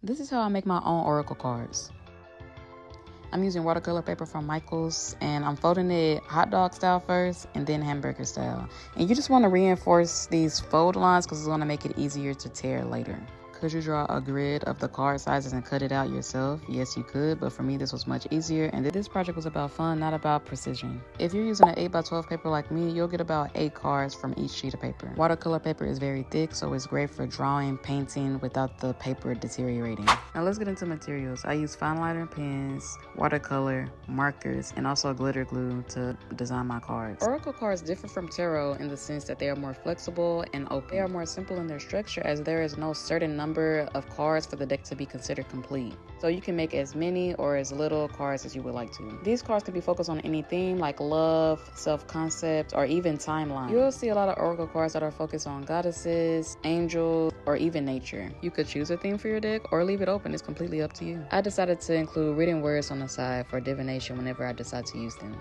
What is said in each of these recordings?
This is how I make my own oracle cards. I'm using watercolor paper from Michaels, and I'm folding it hot dog style first and then hamburger style. And you just want to reinforce these fold lines because it's going to make it easier to tear later. Could you draw a grid of the card sizes and cut it out yourself? Yes, you could, but for me this was much easier, and this project was about fun, not about precision. If you're using an 8x12 paper like me, you'll get about 8 cards from each sheet of paper. Watercolor paper is very thick, so it's great for drawing, painting without the paper deteriorating. Now let's get into materials. I use fine liner pens, watercolor, markers, and also glitter glue to design my cards. Oracle cards differ from tarot in the sense that they are more flexible and open. They are more simple in their structure as there is no certain number of cards for the deck to be considered complete. So you can make as many or as little cards as you would like to. These cards can be focused on any theme like love, self-concept, or even timeline. You'll see a lot of oracle cards that are focused on goddesses, angels, or even nature. You could choose a theme for your deck or leave it open. It's completely up to you. I decided to include written words on the side for divination whenever I decide to use them.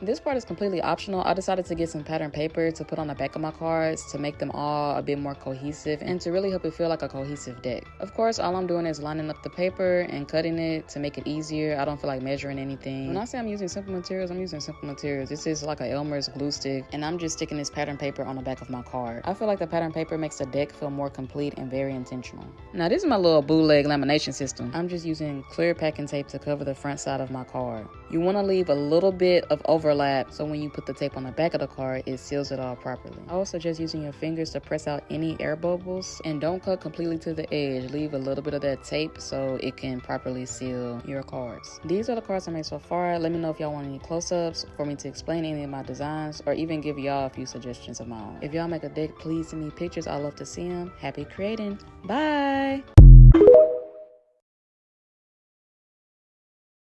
This part is completely optional. I decided to get some pattern paper to put on the back of my cards to make them all a bit more cohesive and to really help it feel like a cohesive deck. Of course, all I'm doing is lining up the paper and cutting it to make it easier. I don't feel like measuring anything. When I say I'm using simple materials, I'm using simple materials. This is like a Elmer's glue stick, and I'm just sticking this pattern paper on the back of my card. I feel like the pattern paper makes the deck feel more complete and very intentional. Now, this is my little bootleg lamination system. I'm just using clear packing tape to cover the front side of my card. You want to leave a little bit of overlap so when you put the tape on the back of the card, it seals it all properly. I also suggest using your fingers to press out any air bubbles, and don't cut completely to the edge. Leave a little bit of that tape so it can properly seal your cards. These are the cards I made so far. Let me know if y'all want any close-ups for me to explain any of my designs or even give y'all a few suggestions of my own. If y'all make a deck, please send me pictures. I love to see them. Happy creating. Bye!